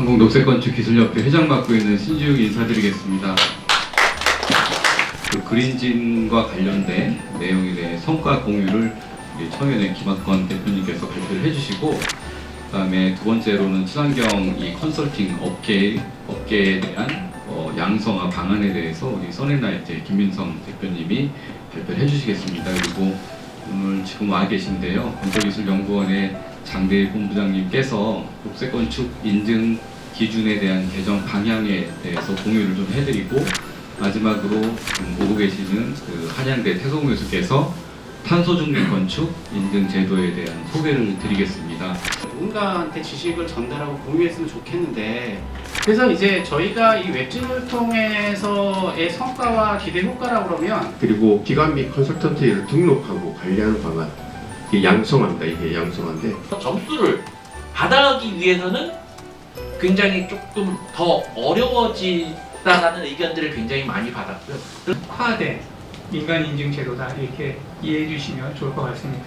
한국녹색건축기술협회 회장 맡고 있는 신지욱 인사드리겠습니다. 그 그린진과 관련된 내용에 대해 성과 공유를 우리 청년의 김학권 대표님께서 발표를 해주시고, 그 다음에 두 번째로는 친환경 이 컨설팅 업계에 대한 양성화 방안에 대해서 우리 선앤라이트의 김민성 대표님이 발표를 해주시겠습니다. 그리고 오늘 지금 와 계신데요, 건설기술연구원의 장대일 본부장님께서 녹색건축 인증 기준에 대한 개정 방향에 대해서 공유를 좀 해드리고, 마지막으로 오고 계시는 그 한양대 태성 교수께서 탄소중립 건축 인증 제도에 대한 소개를 드리겠습니다. 누군가한테 지식을 전달하고 공유했으면 좋겠는데, 그래서 이제 저희가 이 웹진을 통해서의 성과와 기대 효과라고 그러면, 그리고 기관 및 컨설턴트를 등록하고 관리하는 방안, 이게 양성화입니다. 이게 양성화인데 점수를 받아가기 위해서는 굉장히 조금 더 어려워지다라는 의견들을 굉장히 많이 받았고요. 특화된 민간 인증 제도다, 이렇게 이해해 주시면 좋을 것 같습니다.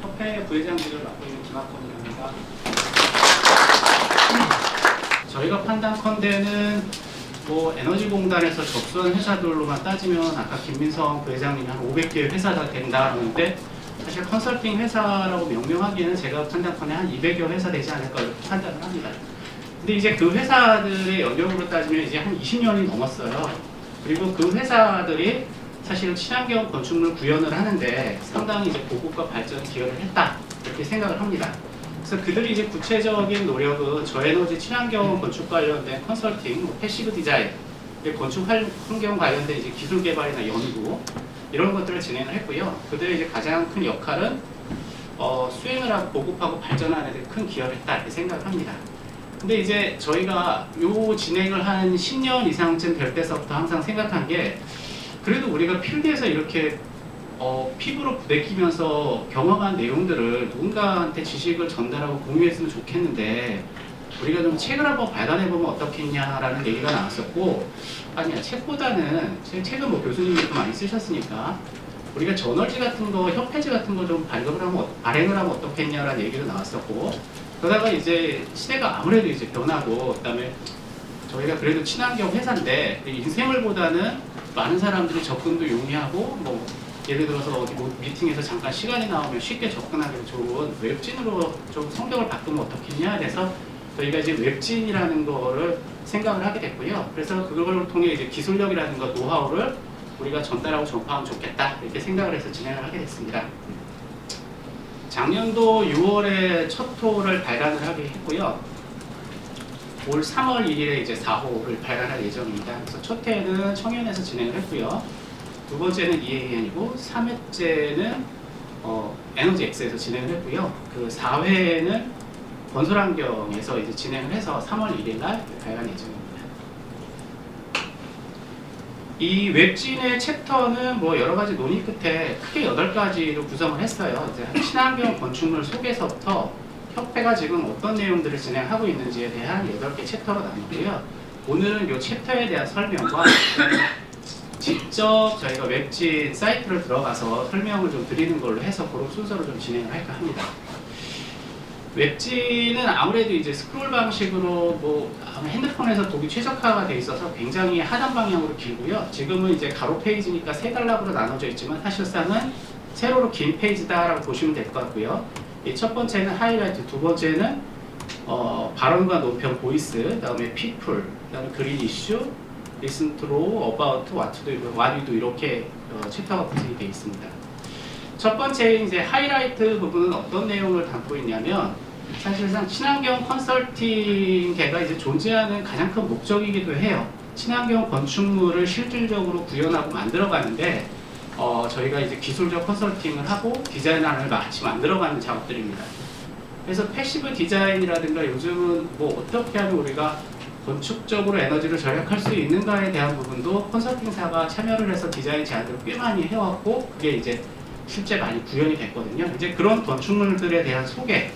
협회 부회장직을 맡고 있는 김학권이랍니다. 저희가 판단컨대는 에너지공단에서 접수한 회사들로만 따지면 아까 김민성 부회장님이 한 500개의 회사가 된다 그러는데, 사실 컨설팅 회사라고 명명하기에는 제가 판단컨대 한 200여 회사 되지 않을까 이렇게 판단을 합니다. 근데 이제 그 회사들의 연령으로 따지면 이제 한 20년이 넘었어요. 그리고 그 회사들이 사실은 친환경 건축물 구현을 하는데 상당히 이제 보급과 발전에 기여를 했다, 이렇게 생각을 합니다. 그래서 그들이 이제 구체적인 노력은 저에너지 친환경 건축 관련된 컨설팅, 패시브 디자인, 건축 환경 관련된 이제 기술 개발이나 연구, 이런 것들을 진행을 했고요. 그들의 이제 가장 큰 역할은 수행을 하고 보급하고 발전하는 데 큰 기여를 했다, 이렇게 생각을 합니다. 근데 이제 저희가 요 진행을 한 10년 이상쯤 될 때서부터 항상 생각한 게, 그래도 우리가 필드에서 이렇게 피부로 부대끼면서 경험한 내용들을 누군가한테 지식을 전달하고 공유했으면 좋겠는데, 우리가 좀 책을 한번 발간해보면 어떻겠냐라는 얘기가 나왔었고, 아니야, 책보다는 책은 뭐 교수님이 또 많이 쓰셨으니까 우리가 저널지 같은 거, 협회지 같은 거 좀 발행을 하면 어떻겠냐라는 얘기도 나왔었고, 그러다가 이제 시대가 아무래도 이제 변하고, 그다음에 저희가 그래도 친환경 회사인데 인쇄물보다는 많은 사람들이 접근도 용이하고, 예를 들어서 어디 미팅에서 잠깐 시간이 나오면 쉽게 접근하기 좋은 웹진으로 좀 성격을 바꾸면 어떻겠냐 해서 저희가 이제 웹진이라는 거를 생각을 하게 됐고요. 그래서 그걸 통해 이제 기술력이라는 거, 노하우를 우리가 전달하고 전파하면 좋겠다, 이렇게 생각을 해서 진행을 하게 됐습니다. 작년도 6월에 첫 호를 발간을 하게 했고요. 올 3월 1일에 이제 4호를 발간할 예정입니다. 그래서 첫 회는 청년에서 진행을 했고요. 두 번째는 EAN이고 3회째는 에너지X에서 진행을 했고요. 그 4회는 건설환경에서 이제 진행을 해서 3월 1일 날 발간 예정입니다. 이 웹진의 챕터는 여러 가지 논의 끝에 크게 8가지로 구성을 했어요. 이제 친환경 건축물 속에서부터 협회가 지금 어떤 내용들을 진행하고 있는지에 대한 8개 챕터로 나누고요. 오늘은 이 챕터에 대한 설명과 직접 저희가 웹진 사이트를 들어가서 설명을 좀 드리는 걸로 해서 그런 순서로 좀 진행을 할까 합니다. 웹진은 아무래도 이제 스크롤 방식으로 핸드폰에서 보기 최적화가 돼 있어서 굉장히 하단 방향으로 길고요. 지금은 이제 가로 페이지니까 3단락으로 나눠져 있지만 사실상은 세로로 긴 페이지다라고 보시면 될 것 같고요. 이 첫 번째는 하이라이트, 두 번째는 발언과 논평, 보이스, 그다음에 people, 그다음에 그린 이슈, listen to, about, what do 이렇게 챕터가 구성이 되어 있습니다. 첫 번째 이제 하이라이트 부분은 어떤 내용을 담고 있냐면, 사실상 친환경 컨설팅계가 이제 존재하는 가장 큰 목적이기도 해요. 친환경 건축물을 실질적으로 구현하고 만들어가는데 저희가 이제 기술적 컨설팅을 하고 디자인안을 같이 만들어가는 작업들입니다. 그래서 패시브 디자인이라든가 요즘은 어떻게 하면 우리가 건축적으로 에너지를 절약할 수 있는가에 대한 부분도 컨설팅사가 참여를 해서 디자인 제안들을 꽤 많이 해왔고, 그게 이제 실제 많이 구현이 됐거든요. 이제 그런 건축물들에 대한 소개,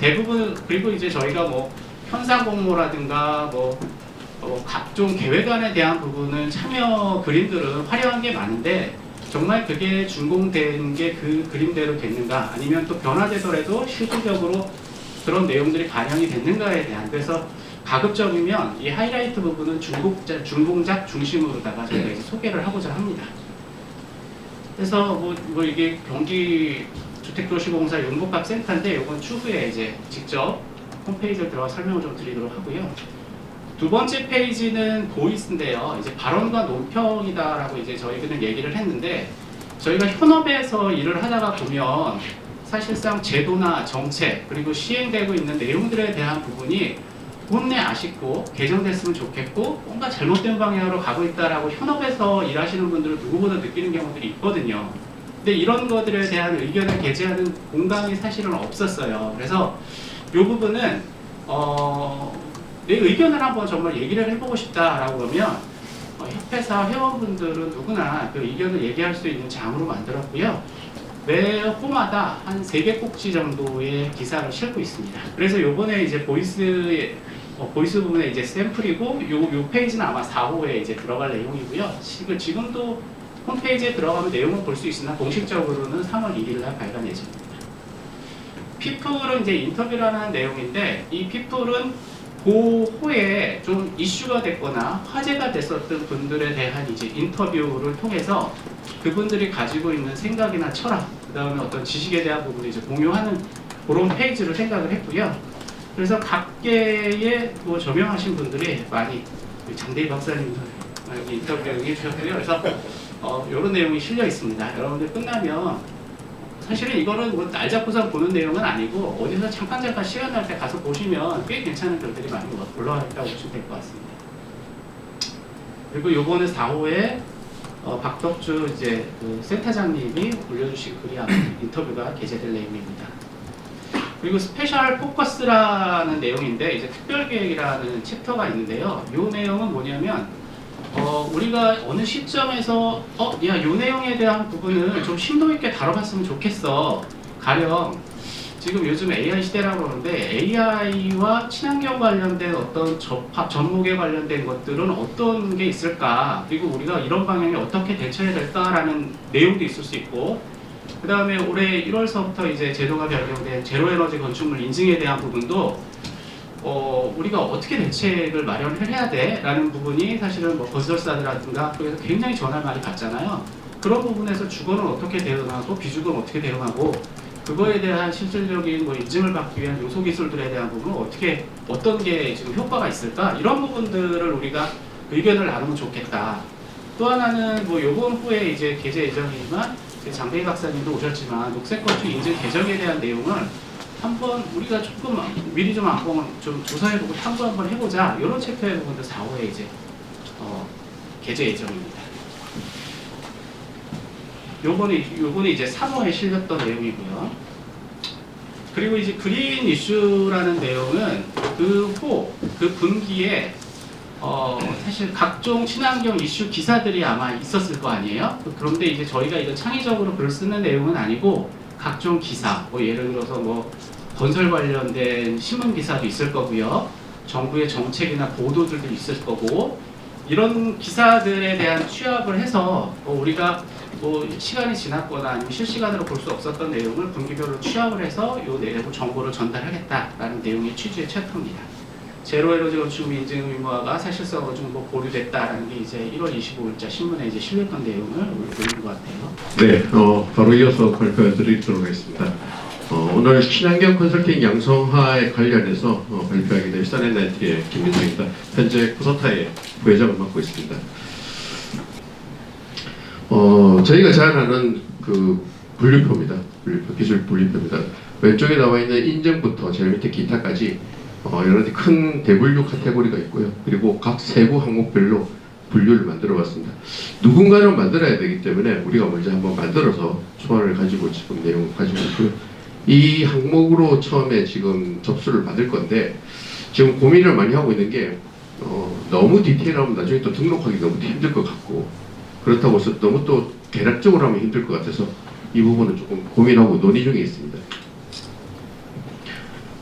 대부분, 그리고 이제 저희가 현상 공모라든가 각종 계획안에 대한 부분은 참여 그림들은 화려한 게 많은데, 정말 그게 준공된 게 그 그림대로 됐는가, 아니면 또 변화되더라도 실질적으로 그런 내용들이 반영이 됐는가에 대한, 그래서 가급적이면 이 하이라이트 부분은 준공작 중심으로다가 저희가 이제 소개를 하고자 합니다. 그래서 뭐 이게 경기 주택도시공사 용복합센터인데, 이건 추후에 이제 직접 홈페이지를 들어가 설명을 좀 드리도록 하고요. 두 번째 페이지는 보이스인데요. 이제 발언과 논평이다라고 이제 저희는 얘기를 했는데, 저희가 현업에서 일을 하다가 보면 사실상 제도나 정책 그리고 시행되고 있는 내용들에 대한 부분이 본래 아쉽고 개정됐으면 좋겠고 뭔가 잘못된 방향으로 가고 있다라고 현업에서 일하시는 분들은 누구보다 느끼는 경우들이 있거든요. 근데 이런 것들에 대한 의견을 게재하는 공간이 사실은 없었어요. 그래서 이 부분은 내 의견을 한번 정말 얘기를 해보고 싶다라고 하면 협회사 회원분들은 누구나 그 의견을 얘기할 수 있는 장으로 만들었고요. 매 호마다 한 3개 꼭지 정도의 기사를 싣고 있습니다. 그래서 요번에 이제 보이스 부분에 이제 샘플이고, 요 페이지는 아마 4호에 이제 들어갈 내용이고요. 지금도 홈페이지에 들어가면 내용을 볼 수 있으나 공식적으로는 3월 1일 날 발간 예정입니다. 피플은 이제 인터뷰라는 내용인데, 이 피플은 그 호에 좀 이슈가 됐거나 화제가 됐었던 분들에 대한 이제 인터뷰를 통해서 그분들이 가지고 있는 생각이나 철학, 그 다음에 어떤 지식에 대한 부분을 이제 공유하는 그런 페이지를 생각을 했고요. 그래서 각계의 뭐 저명하신 분들이 많이, 장대희 박사님도 여기 인터뷰를 해주셨고요. 그래서 이런 내용이 실려 있습니다. 여러분들 끝나면 사실은 이거는 뭐 날 잡고서 보는 내용은 아니고 어디서 잠깐 시간 날 때 가서 보시면 꽤 괜찮은 글들이 많이 올라와 있다고 보시면 될 것 같습니다. 그리고 요번에 4호에 박덕주 이제 그 센터장님이 올려주신 글이 아마 인터뷰가 게재될 내용입니다. 그리고 스페셜 포커스라는 내용인데, 이제 특별계획이라는 챕터가 있는데요. 이 내용은 뭐냐면 우리가 어느 시점에서 야, 요 내용에 대한 부분을 좀 심도 있게 다뤄봤으면 좋겠어. 가령 지금 요즘 AI 시대라고 그러는데, AI와 친환경 관련된 어떤 접목에 관련된 것들은 어떤 게 있을까, 그리고 우리가 이런 방향에 어떻게 대처해야 될까라는 내용도 있을 수 있고, 그 다음에 올해 1월서부터 이제 제도가 변경된 제로에너지 건축물 인증에 대한 부분도 우리가 어떻게 대책을 마련을 해야 돼? 라는 부분이 사실은 뭐 건설사들이라든가 그래서 굉장히 전화를 많이 받잖아요. 그런 부분에서 주거는 어떻게 대응하고 비주거는 어떻게 대응하고, 그거에 대한 실질적인 뭐 인증을 받기 위한 요소 기술들에 대한 부분은 어떤 게 지금 효과가 있을까? 이런 부분들을 우리가 의견을 나누면 좋겠다. 또 하나는 뭐 요번 후에 이제 게재 예정이지만 장대희 박사님도 오셨지만 녹색건축 인증 개정에 대한 내용을 한번 우리가 조금 미리 좀 한번 좀 조사해보고 탐구 한번 해보자, 이런 챕터의 부분도 4호에 이제 게재 예정입니다. 요번에 이제 3호에 실렸던 내용이고요. 그리고 이제 그린 이슈라는 내용은 그 분기에 사실 각종 친환경 이슈 기사들이 아마 있었을 거 아니에요? 그런데 이제 저희가 이거 창의적으로 글을 쓰는 내용은 아니고, 각종 기사, 뭐 예를 들어서 뭐 건설 관련된 신문 기사도 있을 거고요. 정부의 정책이나 보도들도 있을 거고, 이런 기사들에 대한 취합을 해서 우리가 뭐 시간이 지났거나 아니면 실시간으로 볼 수 없었던 내용을 분기별로 취합을 해서 요 내부 정보를 전달하겠다라는 내용의 취지의 챕터입니다. 제로에너지 건축 인증 의무화가 사실상으로 좀 뭐 보류됐다라는 게 이제 1월 25일자 신문에 이제 실렸던 내용을 올린 것 같아요. 네, 바로 이어서 발표해 드리도록 하겠습니다. 오늘 친환경 컨설팅 양성화에 관련해서 발표하게 된 시사넷나이트의 김민성입니다. 현재 코서타의 부회장을 맡고 있습니다. 저희가 제안하는 그 분류표입니다. 기술 분류표입니다. 왼쪽에 나와 있는 인증부터 제일 밑에 기타까지 여러 가지 큰 대분류 카테고리가 있고요. 그리고 각 세부 항목별로 분류를 만들어 봤습니다. 누군가는 만들어야 되기 때문에 우리가 먼저 한번 만들어서 초안을 가지고 지금 내용을 가지고 있고요. 이 항목으로 처음에 지금 접수를 받을 건데, 지금 고민을 많이 하고 있는 게 너무 디테일하면 나중에 또 등록하기 너무 힘들 것 같고, 그렇다고 해서 너무 또 대략적으로 하면 힘들 것 같아서 이 부분은 조금 고민하고 논의 중에 있습니다.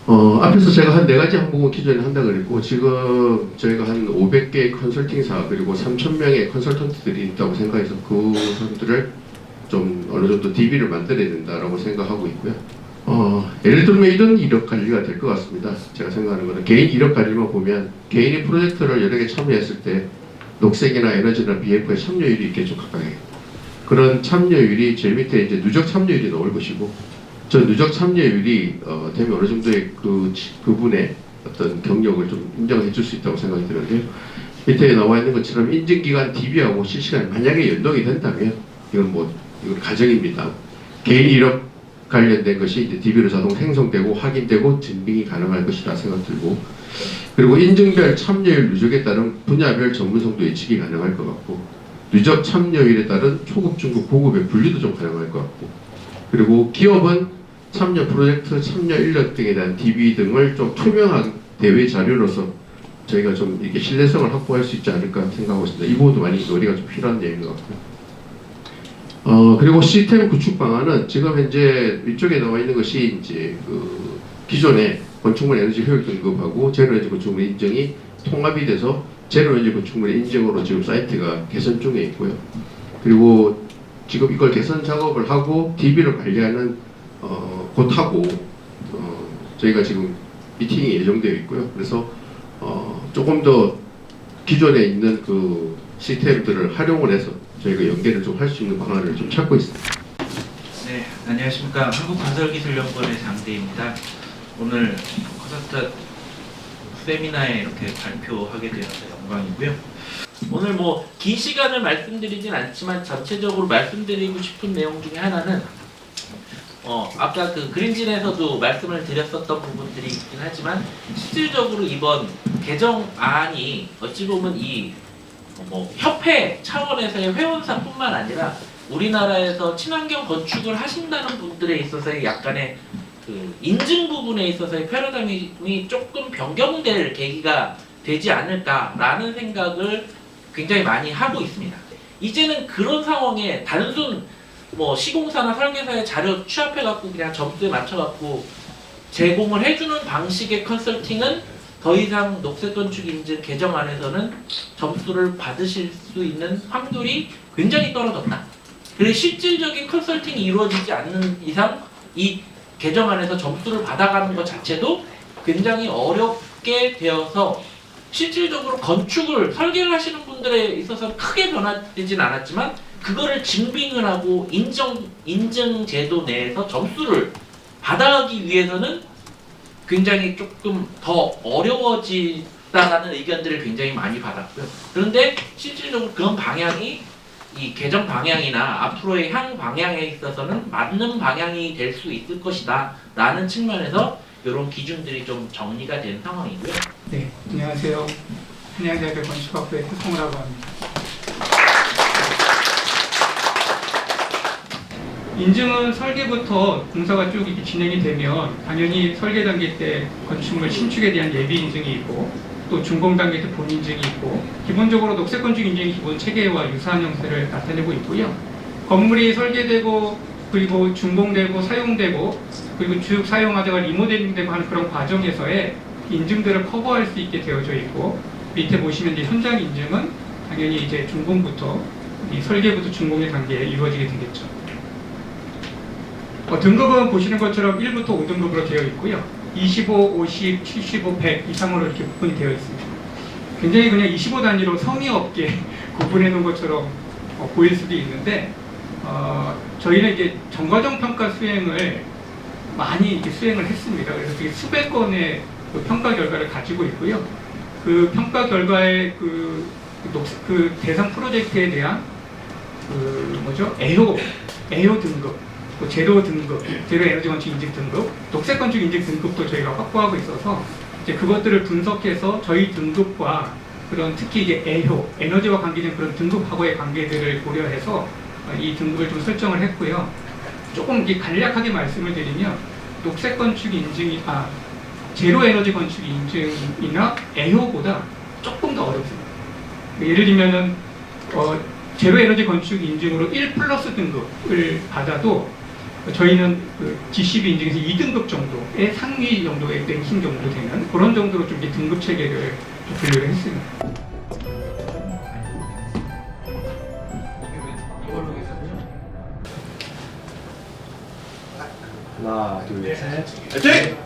앞에서 제가 한 4가지 항목은 기존에 한다 그랬고, 지금 저희가 한 500개의 컨설팅사 그리고 3,000명의 컨설턴트들이 있다고 생각해서 그 사람들을 좀 어느 정도 DB를 만들어야 된다라고 생각하고 있고요. 예를 들면 이런 이력 관리가 될 것 같습니다. 제가 생각하는 거는 개인 이력 관리만 보면 개인이 프로젝트를 여러 개 참여했을 때 녹색이나 에너지나 BF의 참여율이 있게 좀 가까이 그런 참여율이 제일 밑에 이제 누적 참여율이 나올 것이고 저 누적 참여율이 되면 어느 정도의 그분의 어떤 경력을 좀 인정해 줄 수 있다고 생각이 드는데요. 밑에 나와 있는 것처럼 인증기간 DB하고 실시간 만약에 연동이 된다면 이건 가정입니다. 개인 이력 관련된 것이 이제 DB로 자동 생성되고 확인되고 증빙이 가능할 것이라 생각 들고 그리고 인증별 참여율 누적에 따른 분야별 전문성도 예측이 가능할 것 같고 누적 참여율에 따른 초급, 중급, 고급의 분류도 좀 가능할 것 같고 그리고 기업은 참여 프로젝트, 참여 인력 등에 대한 DB 등을 좀 투명한 대외 자료로서 저희가 좀 이렇게 신뢰성을 확보할 수 있지 않을까 생각하고 있습니다. 이 부분도 많이 논의가 좀 필요한 내용인 것 같고요. 그리고 시스템 구축 방안은 지금 현재 위쪽에 나와 있는 것이 이제 기존의 건축물 에너지 효율 등급하고 제로 에너지 건축물 인증이 통합이 돼서 제로 에너지 건축물 인증으로 지금 사이트가 개선 중에 있고요. 그리고 지금 이걸 개선 작업을 하고 DB를 관리하는 곧 하고 저희가 지금 미팅이 예정되어 있고요. 그래서 조금 더 기존에 있는 그 시스템들을 활용을 해서 저희가 연계를 좀 할 수 있는 방안을 좀 찾고 있습니다. 네, 안녕하십니까. 한국건설기술연구원의 장대입니다. 오늘 커서트 세미나에 이렇게 발표하게 되어서 영광이고요. 오늘 긴 시간을 말씀드리진 않지만 전체적으로 말씀드리고 싶은 내용 중에 하나는 아까 그 그린진에서도 말씀을 드렸었던 부분들이 있긴 하지만 실질적으로 이번 개정안이 어찌 보면 이 협회 차원에서의 회원사뿐만 아니라 우리나라에서 친환경 건축을 하신다는 분들에 있어서의 약간의 그 인증 부분에 있어서의 패러다임이 조금 변경될 계기가 되지 않을까라는 생각을 굉장히 많이 하고 있습니다. 이제는 그런 상황에 단순 시공사나 설계사의 자료 취합해갖고 그냥 점수에 맞춰갖고 제공을 해주는 방식의 컨설팅은 더 이상 녹색건축 인증 개정안에서는 점수를 받으실 수 있는 확률이 굉장히 떨어졌다. 그래서 실질적인 컨설팅이 이루어지지 않는 이상 이 개정안에서 점수를 받아가는 것 자체도 굉장히 어렵게 되어서 실질적으로 건축을 설계를 하시는 분들에 있어서 크게 변화되진 않았지만 그거를 증빙을 하고 인증 제도 내에서 점수를 받아가기 위해서는 굉장히 조금 더 어려워지다라는 의견들을 굉장히 많이 받았고요. 그런데 실질적으로 그런 방향이 이 개정 방향이나 앞으로의 향 방향에 있어서는 맞는 방향이 될 수 있을 것이다 라는 측면에서 이런 기준들이 좀 정리가 된 상황이고요. 네, 안녕하세요. 한양대학교 건축학부의 태성우라고 합니다. 인증은 설계부터 공사가 쭉 이렇게 진행이 되면 당연히 설계 단계 때 건축물 신축에 대한 예비 인증이 있고 또 준공 단계 때 본인증이 있고 기본적으로 녹색 건축 인증이 기본 체계와 유사한 형태를 나타내고 있고요. 건물이 설계되고 그리고 준공되고 사용되고 그리고 쭉 사용하다가 리모델링되고 하는 그런 과정에서의 인증들을 커버할 수 있게 되어져 있고 밑에 보시면 이제 현장 인증은 당연히 이제 준공부터 이 설계부터 준공의 단계에 이루어지게 되겠죠. 등급은 보시는 것처럼 1부터 5등급으로 되어 있고요. 25, 50, 75, 100 이상으로 이렇게 구분이 되어 있습니다. 굉장히 그냥 25 단위로 성의 없게 구분해 놓은 것처럼 보일 수도 있는데 저희는 이제 정과정 평가 수행을 많이 이렇게 수행을 했습니다. 그래서 되게 수백 건의 그 평가 결과를 가지고 있고요. 그 평가 결과의 그 대상 프로젝트에 대한 애호 등급, 제로 등급, 제로 에너지 건축 인증 등급, 녹색 건축 인증 등급도 저희가 확보하고 있어서 이제 그것들을 분석해서 저희 등급과 그런 특히 이제 애호, 에너지와 관계된 그런 등급하고의 관계들을 고려해서 이 등급을 좀 설정을 했고요. 조금 이렇게 간략하게 말씀을 드리면 녹색 건축 인증이 제로 에너지 건축 인증이나 애호보다 조금 더 어렵습니다. 예를 들면은 제로 에너지 건축 인증으로 1+ 등급을 받아도 저희는 그 GCB 인증에서 2등급 정도의 상위 정도의 랭킹 정도 되는 그런 정도로 좀 등급 체계를 좀 분류를 했습니다. 하나, 둘, 셋. 화이팅!